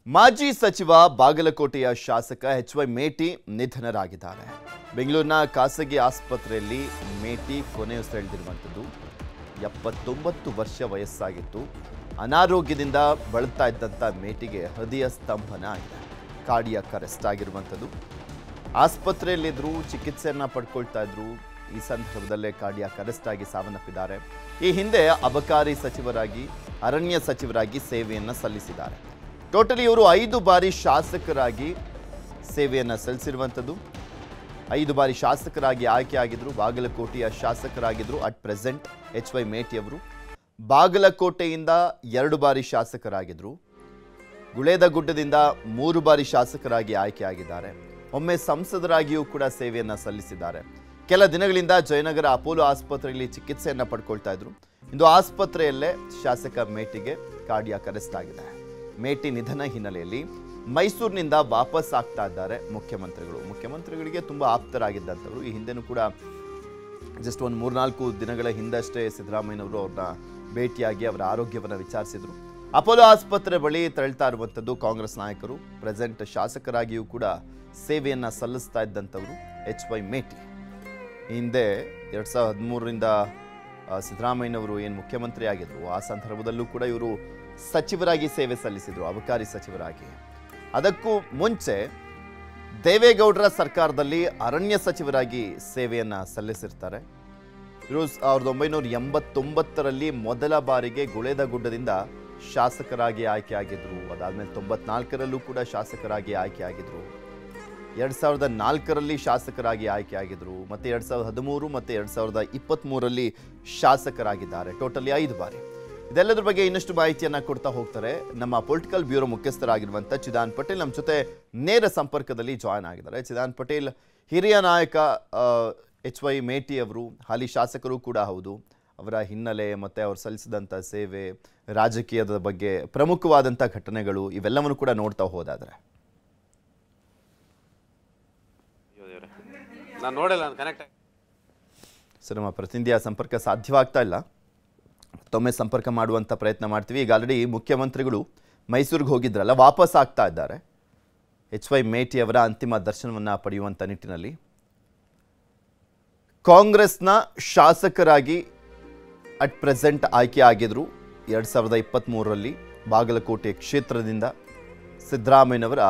ಮಾಜಿ ಸಚಿವ ಬಾಗಲಕೋಟೆಯ ಶಾಸಕ ಎಚ್.ವೈ. ಮೇಟಿ ನಿಧನರಾಗಿದ್ದಾರೆ. ಬೆಂಗಳೂರಿನ ಖಾಸಗಿ ಆಸ್ಪತ್ರೆಯಲ್ಲಿ ಮೇಟಿ ಕೊನೆಯುಸಿರೆಳೆದಿರುವಂಥದ್ದು. 79 ವರ್ಷ ವಯಸ್ಸಾಗಿತ್ತು. ಅನಾರೋಗ್ಯದಿಂದ ಬಳಲ್ತಾ ಇದ್ದಂಥ ಮೇಟಿಗೆ ಹೃದಯ ಸ್ತಂಭನ ಆಗಿದೆ. ಕಾರ್ಡಿಯಾಕ್ ಅರೆಸ್ಟ್ ಆಗಿರುವಂಥದ್ದು. ಆಸ್ಪತ್ರೆಯಲ್ಲಿದ್ದರು, ಚಿಕಿತ್ಸೆಯನ್ನು ಪಡ್ಕೊಳ್ತಾ ಇದ್ರು. ಈ ಸಂದರ್ಭದಲ್ಲೇ ಕಾರ್ಡಿಯಾಕ್ ಅರೆಸ್ಟ್ ಆಗಿ ಸಾವನ್ನಪ್ಪಿದ್ದಾರೆ. ಈ ಹಿಂದೆ ಅಬಕಾರಿ ಸಚಿವರಾಗಿ, ಅರಣ್ಯ ಸಚಿವರಾಗಿ ಸೇವೆಯನ್ನು ಸಲ್ಲಿಸಿದ್ದಾರೆ. ಟೋಟಲಿ ಇವರು 5 ಬಾರಿ ಶಾಸಕರಾಗಿ ಸೇವೆಯನ್ನು ಸಲ್ಲಿಸಿರುವಂಥದ್ದು. 5 ಬಾರಿ ಶಾಸಕರಾಗಿ ಆಯ್ಕೆಯಾಗಿದ್ದರು. ಬಾಗಲಕೋಟೆಯ ಶಾಸಕರಾಗಿದ್ದರು ಅಟ್ ಪ್ರೆಸೆಂಟ್ ಎಚ್.ವೈ. ಮೇಟಿ ಅವರು. ಬಾಗಲಕೋಟೆಯಿಂದ 2 ಬಾರಿ ಶಾಸಕರಾಗಿದ್ದರು. ಗುಳೇದಗುಡ್ಡದಿಂದ 3 ಬಾರಿ ಶಾಸಕರಾಗಿ ಆಯ್ಕೆಯಾಗಿದ್ದಾರೆ. ಒಮ್ಮೆ ಸಂಸದರಾಗಿಯೂ ಕೂಡ ಸೇವೆಯನ್ನು ಸಲ್ಲಿಸಿದ್ದಾರೆ. ಕೆಲ ದಿನಗಳಿಂದ ಜಯನಗರ ಅಪೋಲೋ ಆಸ್ಪತ್ರೆಯಲ್ಲಿ ಚಿಕಿತ್ಸೆಯನ್ನು ಪಡ್ಕೊಳ್ತಾ ಇದ್ರು. ಇಂದು ಆಸ್ಪತ್ರೆಯಲ್ಲೇ ಶಾಸಕ ಮೇಟಿಗೆ ಕಾರ್ಡಿಯಾಕ್ ಅರೆಸ್ಟ್ ಆಗಿದೆ. ಮೇಟಿ ನಿಧನ ಹಿನ್ನೆಲೆಯಲ್ಲಿ ಮೈಸೂರಿನಿಂದ ವಾಪಸ್ ಆಗ್ತಾ ಇದ್ದಾರೆ ಮುಖ್ಯಮಂತ್ರಿಗಳು. ಮುಖ್ಯಮಂತ್ರಿಗಳಿಗೆ ತುಂಬ ಆಪ್ತರಾಗಿದ್ದಂಥವ್ರು. ಈ ಹಿಂದೆನೂ ಕೂಡ ಜಸ್ಟ್ ಒಂದು 3-4 ದಿನಗಳ ಹಿಂದಷ್ಟೇ ಸಿದ್ದರಾಮಯ್ಯನವರು ಅವ್ರನ್ನ ಭೇಟಿಯಾಗಿ ಅವರ ಆರೋಗ್ಯವನ್ನು ವಿಚಾರಿಸಿದ್ರು. ಅಪೋಲೋ ಆಸ್ಪತ್ರೆ ಬಳಿ ತೆರಳ್ತಾ ಇರುವಂಥದ್ದು ಕಾಂಗ್ರೆಸ್ ನಾಯಕರು. ಪ್ರೆಸೆಂಟ್ ಶಾಸಕರಾಗಿಯೂ ಕೂಡ ಸೇವೆಯನ್ನು ಸಲ್ಲಿಸ್ತಾ ಇದ್ದಂಥವರು ಎಚ್.ವೈ. ಮೇಟಿ. ಹಿಂದೆ 2013ರಿಂದ ಸಿದ್ದರಾಮಯ್ಯನವರು ಏನು ಮುಖ್ಯಮಂತ್ರಿ ಆಗಿದ್ರು, ಆ ಸಂದರ್ಭದಲ್ಲೂ ಕೂಡ ಇವರು ಸಚಿವರಾಗಿ ಸೇವೆ ಸಲ್ಲಿಸಿದ್ರು, ಅಬಕಾರಿ ಸಚಿವರಾಗಿ. ಅದಕ್ಕೂ ಮುಂಚೆ ದೇವೇಗೌಡರ ಸರ್ಕಾರದಲ್ಲಿ ಅರಣ್ಯ ಸಚಿವರಾಗಿ ಸೇವೆಯನ್ನು ಸಲ್ಲಿಸಿರ್ತಾರೆ. ಇವರು 1989ರಲ್ಲಿ ಮೊದಲ ಬಾರಿಗೆ ಗುಳೇದಗುಡ್ಡದಿಂದ ಶಾಸಕರಾಗಿ ಆಯ್ಕೆಯಾಗಿದ್ರು. ಅದಾದಮೇಲೆ 94ರಲ್ಲೂ ಕೂಡ ಶಾಸಕರಾಗಿ ಆಯ್ಕೆಯಾಗಿದ್ರು. 2004ರಲ್ಲಿ ಶಾಸಕರಾಗಿ ಆಯ್ಕೆಯಾಗಿದ್ರು. ಮತ್ತು 2013 ಮತ್ತು 2023ರಲ್ಲಿ ಶಾಸಕರಾಗಿದ್ದಾರೆ. ಟೋಟಲಿ 5 ಬಾರಿ. ಇದೆಲ್ಲದ್ರ ಬಗ್ಗೆ ಇನ್ನಷ್ಟು ಮಾಹಿತಿಯನ್ನು ಕೊಡ್ತಾ ಹೋಗ್ತಾರೆ ನಮ್ಮ ಪೊಲಿಟಿಕಲ್ ಬ್ಯೂರೋ ಮುಖ್ಯಸ್ಥರಾಗಿರುವಂಥ ಚಿದಾನ್ ಪಟೇಲ್. ನಮ್ಮ ಜೊತೆ ನೇರ ಸಂಪರ್ಕದಲ್ಲಿ ಜಾಯ್ನ್ ಆಗಿದ್ದಾರೆ. ಚಿದಾನ್ ಪಟೇಲ್ ಹಿರಿಯ ನಾಯಕ ಎಚ್.ವೈ. ಮೇಟಿ ಅವರು, ಹಾಲಿ ಶಾಸಕರು ಕೂಡ ಹೌದು. ಅವರ ಹಿನ್ನೆಲೆ ಮತ್ತು ಅವರು ಸಲ್ಲಿಸಿದಂಥ ಸೇವೆ, ರಾಜಕೀಯದ ಬಗ್ಗೆ ಪ್ರಮುಖವಾದಂಥ ಘಟನೆಗಳು ಇವೆಲ್ಲವನ್ನು ಕೂಡ ನೋಡ್ತಾ ಹೋದಾದರೆ ನಾನು ನೋಡಿಲ್ಲ, ನಾನು ಕನೆಕ್ಟ್ ಸರ್, ನಮ್ಮ ಪ್ರತಿನಿಧಿಯ ಸಂಪರ್ಕ ಸಾಧ್ಯವಾಗ್ತಾ ಇಲ್ಲ. ಮತ್ತೊಮ್ಮೆ ಸಂಪರ್ಕ ಮಾಡುವಂಥ ಪ್ರಯತ್ನ ಮಾಡ್ತೀವಿ. ಈಗ ಆಲ್ರೆಡಿ ಮುಖ್ಯಮಂತ್ರಿಗಳು ಮೈಸೂರಿಗೆ ಹೋಗಿದ್ರಲ್ಲ, ವಾಪಸ್ ಆಗ್ತಾ ಇದ್ದಾರೆ. ಎಚ್.ವೈ. ಮೇಟಿ ಅವರ ಅಂತಿಮ ದರ್ಶನವನ್ನು ಪಡೆಯುವಂಥ ನಿಟ್ಟಿನಲ್ಲಿ ಕಾಂಗ್ರೆಸ್ನ ಶಾಸಕರಾಗಿ ಅಟ್ ಪ್ರೆಸೆಂಟ್ ಆಯ್ಕೆ ಆಗಿದ್ರು 2023ರಲ್ಲಿ ಬಾಗಲಕೋಟೆ ಕ್ಷೇತ್ರದಿಂದ. ಸಿದ್ದರಾಮಯ್ಯನವರ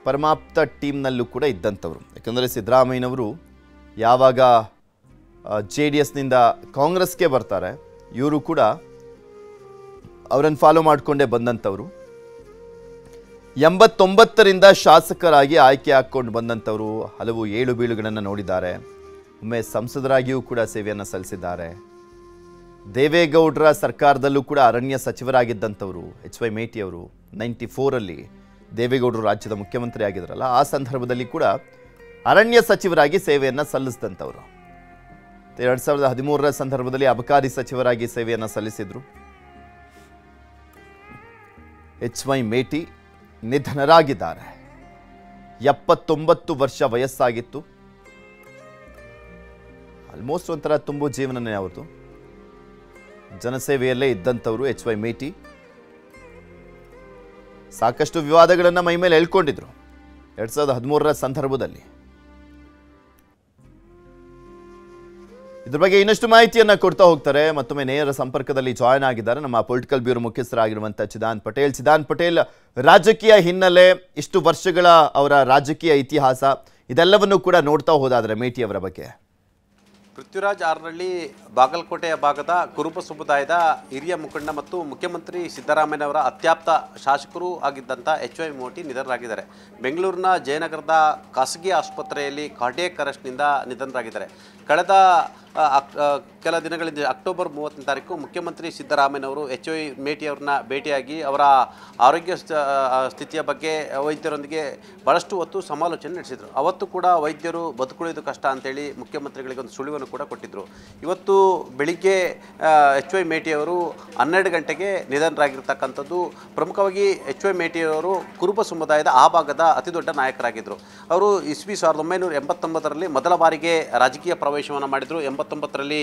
ಪರಮಾಪ್ತ ಟೀಮ್ನಲ್ಲೂ ಕೂಡ ಇದ್ದಂಥವ್ರು. ಯಾಕಂದರೆ ಸಿದ್ದರಾಮಯ್ಯನವರು ಯಾವಾಗ JDSನಿಂದ ಕಾಂಗ್ರೆಸ್ಗೆ ಬರ್ತಾರೆ, ಇವರು ಕೂಡ ಅವರನ್ನು ಫಾಲೋ ಮಾಡಿಕೊಂಡೇ ಬಂದಂಥವ್ರು. 89ರಿಂದ ಶಾಸಕರಾಗಿ ಆಯ್ಕೆ ಹಾಕ್ಕೊಂಡು ಬಂದಂಥವರು. ಹಲವು ಏಳು ಬೀಳುಗಳನ್ನು ನೋಡಿದ್ದಾರೆ. ಒಮ್ಮೆ ಸಂಸದರಾಗಿಯೂ ಕೂಡ ಸೇವೆಯನ್ನು ಸಲ್ಲಿಸಿದ್ದಾರೆ. ದೇವೇಗೌಡರ ಸರ್ಕಾರದಲ್ಲೂ ಕೂಡ ಅರಣ್ಯ ಸಚಿವರಾಗಿದ್ದಂಥವರು ಎಚ್.ವೈ. ಮೇಟಿ ಅವರು. 94ರಲ್ಲಿ ದೇವೇಗೌಡರು ರಾಜ್ಯದ ಮುಖ್ಯಮಂತ್ರಿ ಆಗಿದ್ರಲ್ಲ, ಆ ಸಂದರ್ಭದಲ್ಲಿ ಕೂಡ ಅರಣ್ಯ ಸಚಿವರಾಗಿ ಸೇವೆಯನ್ನು ಸಲ್ಲಿಸಿದಂಥವರು. 2013ರ ಸಂದರ್ಭದಲ್ಲಿ ಅಬಕಾರಿ ಸಚಿವರಾಗಿ ಸೇವೆಯನ್ನು ಸಲ್ಲಿಸಿದ್ರು. ಎಚ್.ವೈ. ಮೇಟಿ ನಿಧನರಾಗಿದ್ದಾರೆ. 79 ವರ್ಷ ವಯಸ್ಸಾಗಿತ್ತು. ಆಲ್ಮೋಸ್ಟ್ ಒಂಥರ ತುಂಬು ಜೀವನನೇ ಅವ್ರದ್ದು. ಜನಸೇವೆಯಲ್ಲೇ ಇದ್ದಂಥವರು ಎಚ್.ವೈ. ಮೇಟಿ. ಸಾಕಷ್ಟು ವಿವಾದಗಳನ್ನು ಮೈ ಮೇಲೆ ಎಳ್ಕೊಂಡಿದ್ರು 2013ರ ಸಂದರ್ಭದಲ್ಲಿ. ಇದ್ರ ಬಗ್ಗೆ ಇನ್ನಷ್ಟು ಮಾಹಿತಿಯನ್ನು ಕೊಡ್ತಾ ಹೋಗ್ತಾರೆ. ಮತ್ತೊಮ್ಮೆ ನೇರ ಸಂಪರ್ಕದಲ್ಲಿ ಜಾಯ್ನ್ ಆಗಿದ್ದಾರೆ ನಮ್ಮ ಪೊಲಿಟಿಕಲ್ ಬ್ಯೂರೋ ಮುಖ್ಯಸ್ಥರಾಗಿರುವಂಥ ಚಿದಾನ್ ಪಟೇಲ್. ಚಿದಾನ್ ಪಟೇಲ್, ರಾಜಕೀಯ ಹಿನ್ನೆಲೆ, ಇಷ್ಟು ವರ್ಷಗಳ ಅವರ ರಾಜಕೀಯ ಇತಿಹಾಸ, ಇದೆಲ್ಲವನ್ನೂ ಕೂಡ ನೋಡ್ತಾ ಹೋದಾದರೆ ಮೇಟಿ ಅವರ ಬಗ್ಗೆ. ಪೃಥ್ವಿರಾಜ್ ಆರ್ನಳ್ಳಿ ಬಾಗಲಕೋಟೆಯ ಭಾಗದ ಕುರುಬ ಸಮುದಾಯದ ಹಿರಿಯ ಮುಖಂಡ ಮತ್ತು ಮುಖ್ಯಮಂತ್ರಿ ಸಿದ್ದರಾಮಯ್ಯನವರ ಅತ್ಯಾಪ್ತ ಶಾಸಕರು ಆಗಿದ್ದಂಥ ಎಚ್.ವೈ. ಮೇಟಿ ನಿಧನರಾಗಿದ್ದಾರೆ. ಬೆಂಗಳೂರಿನ ಜಯನಗರದ ಖಾಸಗಿ ಆಸ್ಪತ್ರೆಯಲ್ಲಿ ಕಾರ್ಡಿಯಾಕ್ ಅರೆಸ್ಟ್ನಿಂದ ನಿಧನರಾಗಿದ್ದಾರೆ. ಕಳೆದ ಕೆಲ ದಿನಗಳಿಂದ ಅಕ್ಟೋಬರ್ 30ನೇ ತಾರೀಕು ಮುಖ್ಯಮಂತ್ರಿ ಸಿದ್ದರಾಮಯ್ಯನವರು ಎಚ್.ವೈ. ಮೇಟಿ ಅವ್ರನ್ನ ಭೇಟಿಯಾಗಿ ಅವರ ಆರೋಗ್ಯ ಸ್ಥಿತಿಯ ಬಗ್ಗೆ ವೈದ್ಯರೊಂದಿಗೆ ಭಾಳಷ್ಟು ಹೊತ್ತು ಸಮಾಲೋಚನೆ ನಡೆಸಿದರು. ಅವತ್ತು ಕೂಡ ವೈದ್ಯರು ಬದುಕುಳಿಯೋದು ಕಷ್ಟ ಅಂತೇಳಿ ಮುಖ್ಯಮಂತ್ರಿಗಳಿಗೆ ಒಂದು ಸುಳಿವನ್ನು ಕೂಡ ಕೊಟ್ಟಿದ್ದರು. ಇವತ್ತು ಬೆಳಿಗ್ಗೆ ಎಚ್.ವೈ. ಮೇಟಿ ಅವರು 12 ಗಂಟೆಗೆ ನಿಧನರಾಗಿರ್ತಕ್ಕಂಥದ್ದು. ಪ್ರಮುಖವಾಗಿ ಎಚ್.ವೈ. ಮೇಟಿ ಅವರು ಕುರುಬ ಸಮುದಾಯದ ಆ ಭಾಗದ ಅತಿ ದೊಡ್ಡ ನಾಯಕರಾಗಿದ್ದರು. ಅವರು ಇಸ್ವಿ 1989ರಲ್ಲಿ ಮೊದಲ ಬಾರಿಗೆ ರಾಜಕೀಯ ಪ್ರವೇಶವನ್ನು ಮಾಡಿದರು. 89ರಲ್ಲಿ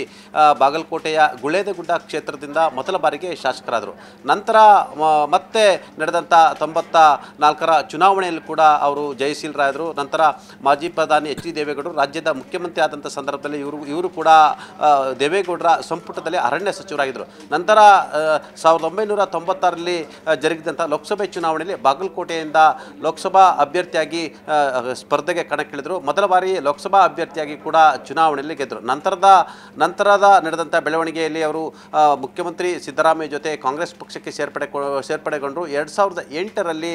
ಬಾಗಲಕೋಟೆಯ ಗುಳೇದಗುಡ್ಡ ಕ್ಷೇತ್ರದಿಂದ ಮೊದಲ ಬಾರಿಗೆ ಶಾಸಕರಾದರು. ನಂತರ ಮತ್ತೆ ನಡೆದಂಥ 94ರ ಚುನಾವಣೆಯಲ್ಲಿ ಕೂಡ ಅವರು ಜಯಶೀಲರಾದರು. ನಂತರ ಮಾಜಿ ಪ್ರಧಾನಿ ಎಚ್ ಡಿ ದೇವೇಗೌಡರು ರಾಜ್ಯದ ಮುಖ್ಯಮಂತ್ರಿ ಆದಂಥ ಸಂದರ್ಭದಲ್ಲಿ ಇವರು ಕೂಡ ದೇವೇಗೌಡರ ಸಂಪುಟದಲ್ಲಿ ಅರಣ್ಯ ಸಚಿವರಾಗಿದ್ದರು. ನಂತರ 1996ರಲ್ಲಿ ಜರುಗಿದಂಥ ಲೋಕಸಭೆ ಚುನಾವಣೆಯಲ್ಲಿ ಬಾಗಲಕೋಟೆಯಿಂದ ಲೋಕಸಭಾ ಅಭ್ಯರ್ಥಿಯಾಗಿ ಸ್ಪರ್ಧೆಗೆ ಕಣಕ್ಕಿಳಿದರು. ಮೊದಲ ಬಾರಿ ಲೋಕಸಭಾ ಅಭ್ಯರ್ಥಿಯಾಗಿ ಕೂಡ ಚುನಾವಣೆಯಲ್ಲಿ ಗೆದ್ದರು. ನಂತರದ ನಡೆದಂಥ ಬೆಳವಣಿಗೆಯಲ್ಲಿ ಅವರು ಮುಖ್ಯಮಂತ್ರಿ ಸಿದ್ದರಾಮಯ್ಯ ಜೊತೆ ಕಾಂಗ್ರೆಸ್ ಪಕ್ಷಕ್ಕೆ ಸೇರ್ಪಡೆಗೊಂಡರು. 2008ರಲ್ಲಿ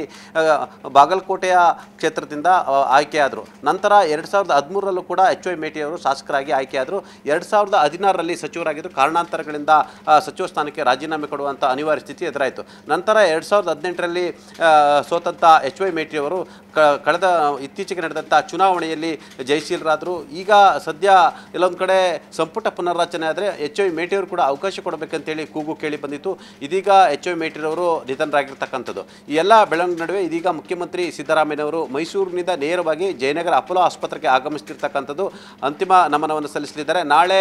ಬಾಗಲಕೋಟೆಯ ಕ್ಷೇತ್ರದಿಂದ ಆಯ್ಕೆಯಾದರು. ನಂತರ 2013ರಲ್ಲೂ ಕೂಡ ಎಚ್ ವೈ ಮೇಟಿ ಅವರು ಶಾಸಕರಾಗಿ ಆಯ್ಕೆಯಾದರು. 2016ರಲ್ಲಿ ಸಚಿವರಾಗಿದ್ದರು. ಕಾರಣಾಂತರಗಳಿಂದ ಸಚಿವ ಸ್ಥಾನಕ್ಕೆ ರಾಜೀನಾಮೆ ಕೊಡುವಂಥ ಅನಿವಾರ್ಯ ಸ್ಥಿತಿ ಎದುರಾಯಿತು. ನಂತರ 2018ರಲ್ಲಿ ಸೋತಂಥ ಎಚ್ ವೈ ಮೇಟಿ ಅವರು ಇತ್ತೀಚೆಗೆ ನಡೆದಂಥ ಚುನಾವಣೆಯಲ್ಲಿ ಜಯಶೀಲರಾದರು. ಈಗ ಸದ್ಯ ಎಲ್ಲೊಂದು ಕಡೆ ಸಂಪುಟ ಪುನರ್ರಚನೆ ಆದರೆ ಎಚ್ ವೈ ಮೇಟಿಯವರು ಕೂಡ ಅವಕಾಶ ಕೊಡಬೇಕಂತೇಳಿ ಕೂಗು ಕೇಳಿ ಬಂದಿತ್ತು. ಇದೀಗ ಎಚ್ ವೈ ಮೇಟಿರವರು ನಿಧನರಾಗಿರ್ತಕ್ಕಂಥದ್ದು. ಈ ಎಲ್ಲ ಬೆಳವಣಿಗೆ ನಡುವೆ ಇದೀಗ ಮುಖ್ಯಮಂತ್ರಿ ಸಿದ್ದರಾಮಯ್ಯನವರು ಮೈಸೂರಿನಿಂದ ನೇರವಾಗಿ ಜಯನಗರ ಅಪೋಲೋ ಆಸ್ಪತ್ರೆಗೆ ಆಗಮಿಸುತ್ತಿರ್ತಕ್ಕಂಥದ್ದು. ಅಂತಿಮ ನಮನವನ್ನು ಸಲ್ಲಿಸಲಿದ್ದಾರೆ. ನಾಳೆ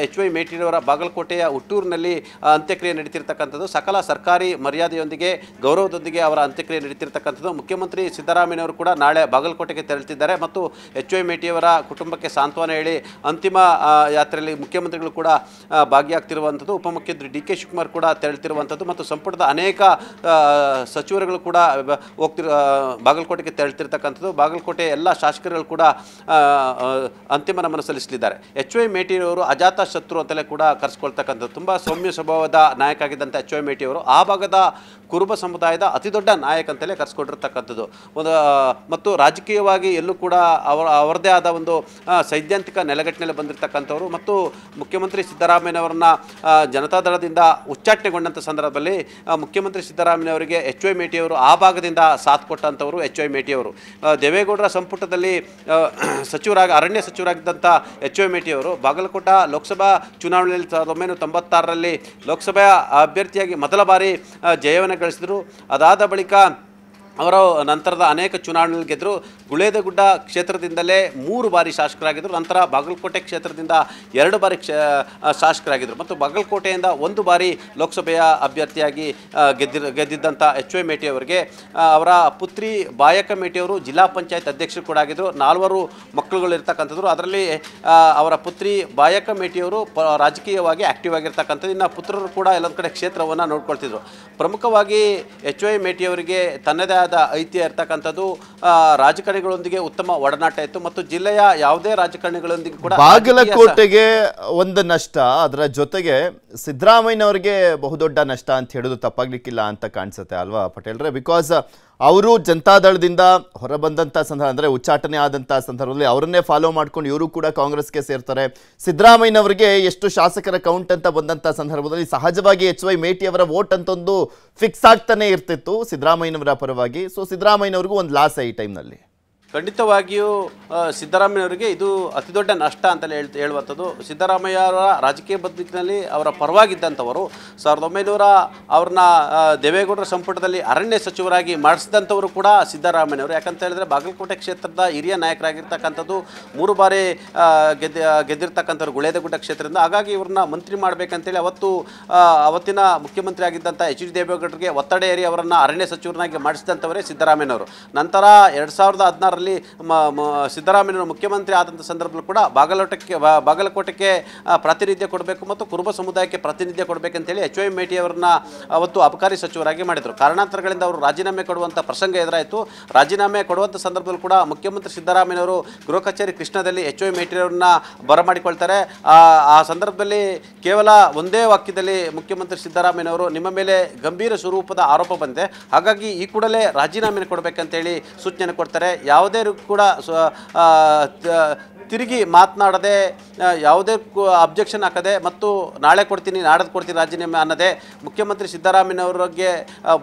ಎಚ್ ವೈ ಮೇಟಿರವರ ಬಾಗಲಕೋಟೆಯ ಹುಟ್ಟೂರಿನಲ್ಲಿ ಅಂತ್ಯಕ್ರಿಯೆ ನಡೀತಿರ್ತಕ್ಕಂಥದ್ದು. ಸಕಲ ಸರ್ಕಾರಿ ಮರ್ಯಾದೆಯೊಂದಿಗೆ ಗೌರವದೊಂದಿಗೆ ಅವರ ಅಂತ್ಯಕ್ರಿಯೆ ನಡೀತಿರ್ತಕ್ಕಂಥದ್ದು. ಮುಖ್ಯಮಂತ್ರಿ ಸಿದ್ದರಾಮಯ್ಯನವರು ಕೂಡ ನಾಳೆ ಬಾಗಲಕೋಟೆಗೆ ತೆರಳುತ್ತಿದ್ದಾರೆ ಮತ್ತು ಎಚ್ ವೈ ಮೇಟಿಯವರ ಕುಟುಂಬಕ್ಕೆ ಸಾಂತ್ವನ ಹೇಳಿ ಅಂತಿಮ ಯಾತ್ರೆಯಲ್ಲಿ ಮುಖ್ಯಮಂತ್ರಿಗಳು ಕೂಡ ಭಾಗಿಯಾಗ್ತಿರುವಂಥದ್ದು. ಉಪಮುಖ್ಯಮಂತ್ರಿ ಡಿ ಕೆ ಶಿವಕುಮಾರ್ ಕೂಡ ತೆರಳುತ್ತಿರುವಂಥದ್ದು ಮತ್ತು ಸಂಪುಟದ ಅನೇಕ ಸಚಿವರುಗಳು ಕೂಡ ಬಾಗಲಕೋಟೆಗೆ ತೆರಳುತ್ತಿರ್ತಕ್ಕಂಥದ್ದು. ಬಾಗಲಕೋಟೆ ಎಲ್ಲ ಶಾಸಕರುಗಳು ಕೂಡ ಅಂತಿಮ ನಮನ ಸಲ್ಲಿಸಲಿದ್ದಾರೆ. ಎಚ್ ವೈ ಮೇಟಿಯವರು ಅಜಾತ ಶತ್ರು ಅಂತಲೇ ಕೂಡ ಕರೆಸ್ಕೊಳ್ತಕ್ಕಂಥದ್ದು. ತುಂಬ ಸೌಮ್ಯ ಸ್ವಭಾವದ ನಾಯಕ ಆಗಿದ್ದಂಥ ಎಚ್ ವೈ ಮೇಟಿಯವರು ಆ ಭಾಗದ ಕುರುಬ ಸಮುದಾಯದ ಅತಿ ದೊಡ್ಡ ನಾಯಕ ಅಂತಲೇ ಕರೆಸ್ಕೊಂಡಿರ್ತಕ್ಕಂಥದ್ದು. ಮತ್ತು ರಾಜಕೀಯವಾಗಿ ಎಲ್ಲೂ ಕೂಡ ಅವರದೇ ಆದ ಒಂದು ಸೈದ್ಧಾಂತಿಕ ನೆಲೆಗಟ್ಟಿನಲ್ಲಿ ಬಂದಿರತಕ್ಕಂಥವ್ರು ಮತ್ತು ಮುಖ್ಯಮಂತ್ರಿ ಸಿದ್ದರಾಮಯ್ಯನವರನ್ನ ಜನತಾದಳದಿಂದ ಉಚ್ಚಾಟನೆಗೊಂಡಂಥ ಸಂದರ್ಭದಲ್ಲಿ ಮುಖ್ಯಮಂತ್ರಿ ಸಿದ್ದರಾಮಯ್ಯನವರಿಗೆ ಎಚ್ ವೈ ಮೇಟಿಯವರು ಆ ಭಾಗದಿಂದ ಸಾಥ್ ಕೊಟ್ಟಂಥವರು ಎಚ್ ವೈ ಮೇಟಿಯವರು. ದೇವೇಗೌಡರ ಸಂಪುಟದಲ್ಲಿ ಅರಣ್ಯ ಸಚಿವರಾಗಿದ್ದಂಥ ಎಚ್ ವೈ ಮೇಟಿಯವರು ಬಾಗಲಕೋಟೆ ಲೋಕಸಭಾ ಚುನಾವಣೆಯಲ್ಲಿ 1996ರಲ್ಲಿ ಲೋಕಸಭೆಯ ಅಭ್ಯರ್ಥಿಯಾಗಿ ಮೊದಲ ಬಾರಿ ಜಯವನ್ನು ಗಳಿಸಿದರು. ಅದಾದ ಬಳಿಕ ಅವರು ನಂತರದ ಅನೇಕ ಚುನಾವಣೆಯಲ್ಲಿ ಗೆದ್ದರು. ಗುಳೇದಗುಡ್ಡ ಕ್ಷೇತ್ರದಿಂದಲೇ 3 ಬಾರಿ ಶಾಸಕರಾಗಿದ್ದರು. ನಂತರ ಬಾಗಲಕೋಟೆ ಕ್ಷೇತ್ರದಿಂದ 2 ಬಾರಿ ಶಾಸಕರಾಗಿದ್ದರು ಮತ್ತು ಬಾಗಲಕೋಟೆಯಿಂದ 1 ಬಾರಿ ಲೋಕಸಭೆಯ ಅಭ್ಯರ್ಥಿಯಾಗಿ ಗೆದ್ದಿದ್ದಂಥ ಎಚ್ ವೈ ಮೇಟಿ ಅವರಿಗೆ ಅವರ ಪುತ್ರಿ ಬಾಯಕ ಮೇಟಿಯವರು ಜಿಲ್ಲಾ ಪಂಚಾಯತ್ ಅಧ್ಯಕ್ಷರು ಕೂಡ ಆಗಿದ್ದರು. 4 ಮಕ್ಕಳುಗಳಿರ್ತಕ್ಕಂಥದ್ದು. ಅದರಲ್ಲಿ ಅವರ ಪುತ್ರಿ ಬಾಯಕ ಮೇಟಿಯವರು ರಾಜಕೀಯವಾಗಿ ಆ್ಯಕ್ಟಿವ್ ಆಗಿರ್ತಕ್ಕಂಥದ್ದು. ಇನ್ನು ಪುತ್ರರು ಕೂಡ ಎಲ್ಲೊಂದು ಕಡೆ ಕ್ಷೇತ್ರವನ್ನು ನೋಡ್ಕೊಳ್ತಿದ್ರು. ಪ್ರಮುಖವಾಗಿ ಎಚ್ ವೈ ಮೇಟಿಯವರಿಗೆ ತನ್ನದೇ ಆದ ಐತಿಹ್ಯ ಇರ್ತಕ್ಕಂಥದ್ದು. ರಾಜಕಾರಣಿಗಳೊಂದಿಗೆ ಉತ್ತಮ ಒಡನಾಟ ಇತ್ತು ಮತ್ತು ಜಿಲ್ಲೆಯ ಯಾವುದೇ ರಾಜಕಾರಣಿಗಳೊಂದಿಗೆ ಕೂಡ ಬಾಗಲಕೋಟೆಗೆ ಒಂದು ನಷ್ಟ, ಅದರ ಜೊತೆಗೆ ಸಿದ್ದರಾಮಯ್ಯನವರಿಗೆ ಬಹುದೊಡ್ಡ ನಷ್ಟ ಅಂತ ಹೇಳೋದು ತಪ್ಪಾಗ್ಲಿಕ್ಕಿಲ್ಲ ಅಂತ ಕಾಣಿಸುತ್ತೆ ಅಲ್ವಾ ಪಟೇಲ್ರೆ? ಬಿಕಾಸ್ ಅವರು ಜನತಾದಳದಿಂದ ಹೊರಬಂದಂಥ ಸಂದರ್ಭ ಅಂದರೆ ಉಚ್ಚಾಟನೆ ಆದಂಥ ಸಂದರ್ಭದಲ್ಲಿ ಅವರನ್ನೇ ಫಾಲೋ ಮಾಡ್ಕೊಂಡು ಇವರು ಕೂಡ ಕಾಂಗ್ರೆಸ್ಗೆ ಸೇರ್ತಾರೆ. ಸಿದ್ದರಾಮಯ್ಯನವರಿಗೆ ಎಷ್ಟು ಶಾಸಕರ ಕೌಂಟ್ ಅಂತ ಬಂದಂಥ ಸಂದರ್ಭದಲ್ಲಿ ಸಹಜವಾಗಿ ಎಚ್ ವೈ ಮೇಟಿ ಅವರ ವೋಟ್ ಅಂತ ಒಂದು ಫಿಕ್ಸ್ ಆಗ್ತಾನೆ ಇರ್ತಿತ್ತು ಸಿದ್ದರಾಮಯ್ಯನವರ ಪರವಾಗಿ. ಸೊ ಸಿದ್ದರಾಮಯ್ಯನವ್ರಿಗೂ ಒಂದು ಲಾಸ್ ಈ ಟೈಮ್ನಲ್ಲಿ. ಖಂಡಿತವಾಗಿಯೂ ಸಿದ್ದರಾಮಯ್ಯನವರಿಗೆ ಇದು ಅತಿ ದೊಡ್ಡ ನಷ್ಟ ಅಂತಲೇ ಹೇಳುವಂಥದ್ದು. ಸಿದ್ದರಾಮಯ್ಯವರ ರಾಜಕೀಯ ಬದುಕಿನಲ್ಲಿ ಅವರ ಪರವಾಗಿದ್ದಂಥವರು 1900 ಅವ್ರನ್ನ ದೇವೇಗೌಡರ ಸಂಪುಟದಲ್ಲಿ ಅರಣ್ಯ ಸಚಿವರಾಗಿ ಮಾಡಿಸಿದಂಥವರು ಕೂಡ ಸಿದ್ದರಾಮಯ್ಯನವರು. ಯಾಕಂತ ಹೇಳಿದ್ರೆ ಬಾಗಲಕೋಟೆ ಕ್ಷೇತ್ರದ ಹಿರಿಯ ನಾಯಕರಾಗಿರ್ತಕ್ಕಂಥದ್ದು, 3 ಬಾರಿ ಗೆದ್ದಿರ್ತಕ್ಕಂಥವ್ರು ಗುಳೇದಗುಡ್ಡ ಕ್ಷೇತ್ರದಿಂದ. ಹಾಗಾಗಿ ಇವ್ರನ್ನ ಮಂತ್ರಿ ಮಾಡಬೇಕಂತೇಳಿ ಅವತ್ತಿನ ಮುಖ್ಯಮಂತ್ರಿ ಆಗಿದ್ದಂಥ ಎಚ್ ಡಿ ದೇವೇಗೌಡರಿಗೆ ಒತ್ತಡ ಏರಿ ಅವರನ್ನು ಅರಣ್ಯ ಸಚಿವರನ್ನಾಗಿ ಮಾಡಿಸಿದಂಥವರೇ ಸಿದ್ದರಾಮಯ್ಯನವರು. ನಂತರ 2016ರಲ್ಲಿ ಸಿದ್ದರಾಮಯ್ಯನವರು ಮುಖ್ಯಮಂತ್ರಿ ಆದಂಥ ಸಂದರ್ಭದಲ್ಲೂ ಕೂಡ ಬಾಗಲಕೋಟೆಗೆ ಪ್ರಾತಿನಿಧ್ಯ ಕೊಡಬೇಕು ಮತ್ತು ಕುರುಬ ಸಮುದಾಯಕ್ಕೆ ಪ್ರಾತಿನಿಧ್ಯ ಕೊಡಬೇಕಂತೇಳಿ ಎಚ್ ವೈ ಮೇಟಿ ಅವರನ್ನ ಅವತ್ತು ಅಬಕಾರಿ ಸಚಿವರಾಗಿ ಮಾಡಿದರು. ಕಾರಣಾಂತರಗಳಿಂದ ಅವರು ರಾಜೀನಾಮೆ ಕೊಡುವಂಥ ಪ್ರಸಂಗ ಎದುರಾಯಿತು. ರಾಜೀನಾಮೆ ಕೊಡುವಂಥ ಸಂದರ್ಭದಲ್ಲೂ ಕೂಡ ಮುಖ್ಯಮಂತ್ರಿ ಸಿದ್ದರಾಮಯ್ಯನವರು ಗೃಹ ಕಚೇರಿ ಕೃಷ್ಣದಲ್ಲಿ ಎಚ್ ವೈ ಮೇಟಿ ಅವರನ್ನ ಬರಮಾಡಿಕೊಳ್ತಾರೆ. ಆ ಸಂದರ್ಭದಲ್ಲಿ ಕೇವಲ ಒಂದೇ ವಾಕ್ಯದಲ್ಲಿ ಮುಖ್ಯಮಂತ್ರಿ ಸಿದ್ದರಾಮಯ್ಯನವರು, ನಿಮ್ಮ ಮೇಲೆ ಗಂಭೀರ ಸ್ವರೂಪದ ಆರೋಪ ಬಂದಿದೆ, ಹಾಗಾಗಿ ಈ ಕೂಡಲೇ ರಾಜೀನಾಮೆ ಕೊಡಬೇಕಂತೇಳಿ ಸೂಚನೆ ಕೊಡ್ತಾರೆ. ಯಾವುದೇ ಕೂಡ ತಿರುಗಿ ಮಾತನಾಡದೆ, ಯಾವುದೇ ಅಬ್ಜೆಕ್ಷನ್ ಹಾಕದೆ ಮತ್ತು ನಾಳೆ ಕೊಡ್ತೀನಿ ನಾಡದ್ದು ಕೊಡ್ತೀನಿ ರಾಜೀನಾಮೆ ಅನ್ನೋದೇ ಮುಖ್ಯಮಂತ್ರಿ ಸಿದ್ದರಾಮಯ್ಯನವರಿಗೆ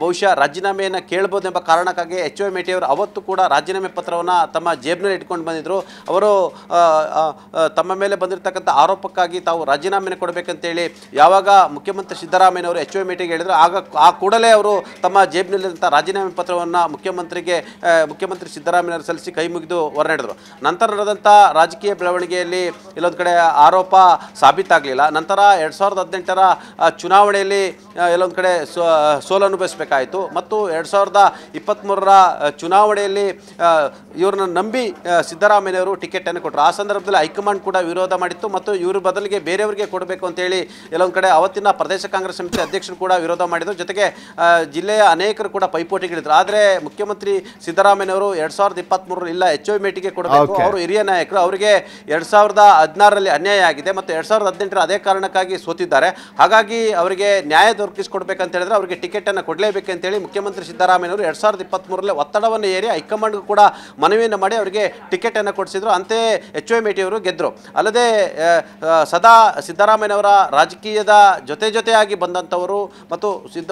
ಬಹುಶಃ ರಾಜೀನಾಮೆಯನ್ನು ಕೇಳ್ಬೋದೆಂಬ ಕಾರಣಕ್ಕಾಗಿ ಎಚ್ ವೈ ಮೇಟಿಯವರು ಅವತ್ತು ಕೂಡ ರಾಜೀನಾಮೆ ಪತ್ರವನ್ನು ತಮ್ಮ ಜೇಬ್ನಲ್ಲಿ ಇಟ್ಕೊಂಡು ಬಂದಿದ್ದರು. ಅವರು ತಮ್ಮ ಮೇಲೆ ಬಂದಿರತಕ್ಕಂಥ ಆರೋಪಕ್ಕಾಗಿ ತಾವು ರಾಜೀನಾಮೆಯನ್ನು ಕೊಡಬೇಕಂತೇಳಿ ಯಾವಾಗ ಮುಖ್ಯಮಂತ್ರಿ ಸಿದ್ದರಾಮಯ್ಯನವರು ಎಚ್ ವೈ ಮೇಟಿಗೆ ಹೇಳಿದ್ರು, ಆಗ ಆ ಕೂಡಲೇ ಅವರು ತಮ್ಮ ಜೇಬ್ನಲ್ಲಿದ್ದಂಥ ರಾಜೀನಾಮೆ ಪತ್ರವನ್ನು ಮುಖ್ಯಮಂತ್ರಿ ಸಿದ್ದರಾಮಯ್ಯನವರು ಸಲ್ಲಿಸಿ ಕೈ ಮುಗಿದು ಹೊರನಡೆದರು. ನಂತರ ನಡೆದಂಥ ರಾಜಕೀಯ ಬೆಳವಣಿಗೆಯಲ್ಲಿ ಎಲ್ಲೊಂದು ಕಡೆ ಆರೋಪ ಸಾಬೀತಾಗಲಿಲ್ಲ. ನಂತರ 2018ರ ಚುನಾವಣೆಯಲ್ಲಿ ಎಲ್ಲೊಂದು ಕಡೆ ಸೋಲನುಭವಿಸಬೇಕಾಯಿತು ಮತ್ತು 2023ರ ಚುನಾವಣೆಯಲ್ಲಿ ಇವ್ರನ್ನ ನಂಬಿ ಸಿದ್ದರಾಮಯ್ಯವರು ಟಿಕೆಟನ್ನು ಕೊಟ್ಟರು. ಆ ಸಂದರ್ಭದಲ್ಲಿ ಹೈಕಮಾಂಡ್ ಕೂಡ ವಿರೋಧ ಮಾಡಿತ್ತು ಮತ್ತು ಇವ್ರ ಬದಲಿಗೆ ಬೇರೆಯವರಿಗೆ ಕೊಡಬೇಕು ಅಂತೇಳಿ ಎಲ್ಲೊಂದು ಕಡೆ ಅವತ್ತಿನ ಪ್ರದೇಶ ಕಾಂಗ್ರೆಸ್ ಸಮಿತಿ ಅಧ್ಯಕ್ಷರು ಕೂಡ ವಿರೋಧ ಮಾಡಿದರು. ಜೊತೆಗೆ ಜಿಲ್ಲೆಯ ಅನೇಕರು ಕೂಡ ಪೈಪೋಟಿಗಳಿದ್ರು. ಆದರೆ ಮುಖ್ಯಮಂತ್ರಿ ಸಿದ್ದರಾಮಯ್ಯವರು 2023 ಇಲ್ಲ HY ಮೇಟಿಗೆ ಕೊಡಬೇಕು, ಅವರು ಹಿರಿಯ ನಾಯಕರು, ಅವರಿಗೆ 2016ರಲ್ಲಿ ಅನ್ಯಾಯ ಆಗಿದೆ ಮತ್ತು 2018ರ ಅದೇ ಕಾರಣಕ್ಕಾಗಿ ಸೋತಿದ್ದಾರೆ. ಹಾಗಾಗಿ ಅವರಿಗೆ ನ್ಯಾಯ ದೊರಕಿಸಿಕೊಡ್ಬೇಕಂತ ಹೇಳಿದ್ರೆ ಅವರಿಗೆ ಟಿಕೆಟನ್ನು ಕೊಡಲೇಬೇಕಂತೇಳಿ ಮುಖ್ಯಮಂತ್ರಿ ಸಿದ್ದರಾಮಯ್ಯವರು 2023ರಲ್ಲಿ ಒತ್ತಡವನ್ನು ಏರಿ ಹೈಕಮಾಂಡ್ಗೂ ಕೂಡ ಮನವಿಯನ್ನು ಮಾಡಿ ಅವರಿಗೆ ಟಿಕೆಟನ್ನು ಕೊಡಿಸಿದ್ರು. ಅಂತೆಯೇ HY ಮೇಟಿಯವರು ಗೆದ್ದರು. ಅಲ್ಲದೆ ಸದಾ ಸಿದ್ದರಾಮಯ್ಯನವರ ರಾಜಕೀಯದ ಜೊತೆಯಾಗಿ ಬಂದಂಥವರು ಮತ್ತು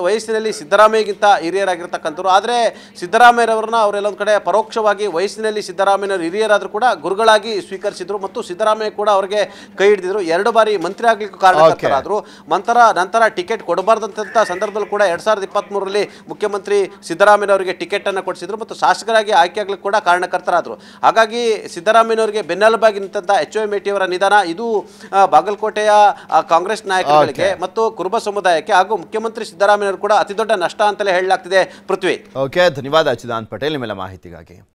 ವಯಸ್ಸಿನಲ್ಲಿ ಸಿದ್ದರಾಮಯ್ಯಗಿಂತ ಹಿರಿಯರಾಗಿರ್ತಕ್ಕಂಥವ್ರು. ಆದರೆ ಸಿದ್ದರಾಮಯ್ಯರವ್ರನ್ನ ಅವರೆಲ್ಲೊಂದು ಕಡೆ ಪರೋಕ್ಷವಾಗಿ ವಯಸ್ಸಿನಲ್ಲಿ ಸಿದ್ದರಾಮಯ್ಯನವರು ಹಿರಿಯರಾದರೂ ಕೂಡ ಗುರುಗಳಾಗಿ ಸ್ವೀಕರಿಸಿದ್ರು ಮತ್ತು ಸಿದ್ದರಾಮಯ್ಯ ಕೂಡ ಅವರಿಗೆ ಕೈ ಹಿಡಿದಿದ್ರು. 2 ಬಾರಿ ಮಂತ್ರಿ ಆಗಲಿಕ್ಕೂ ಕಾರಣಕರ್ತರಾದರು. ನಂತರ ಟಿಕೆಟ್ ಕೊಡಬಾರ್ದಂಥ ಸಂದರ್ಭದಲ್ಲಿ ಕೂಡ 2023ರಲ್ಲಿ ಮುಖ್ಯಮಂತ್ರಿ ಸಿದ್ದರಾಮಯ್ಯನವರಿಗೆ ಟಿಕೆಟನ್ನು ಕೊಡಿಸಿದ್ರು ಮತ್ತು ಶಾಸಕರಾಗಿ ಆಯ್ಕೆ ಆಗಲಿಕ್ಕೆ ಕೂಡ ಕಾರಣಕರ್ತರಾದರು. ಹಾಗಾಗಿ ಸಿದ್ದರಾಮಯ್ಯನವರಿಗೆ ಬೆನ್ನೆಲುಬಾಗಿ ನಿಂತಹ HY ಮೇಟಿಯವರ ನಿಧನ ಇದು ಬಾಗಲಕೋಟೆಯ ಕಾಂಗ್ರೆಸ್ ನಾಯಕರಿಗೆ ಮತ್ತು ಕುರುಬ ಸಮುದಾಯಕ್ಕೆ ಹಾಗೂ ಮುಖ್ಯಮಂತ್ರಿ ಸಿದ್ದರಾಮಯ್ಯವರು ಕೂಡ ಅತಿ ದೊಡ್ಡ ನಷ್ಟ ಅಂತಲೇ ಹೇಳಲಾಗ್ತಿದೆ. ಪೃಥ್ವಿ. ಓಕೆ, ಧನ್ಯವಾದ ಚಿದಾನಂದ್ ಪಟೇಲ್ ನಿಮ್ಮೆಲ್ಲ ಮಾಹಿತಿಗಾಗಿ.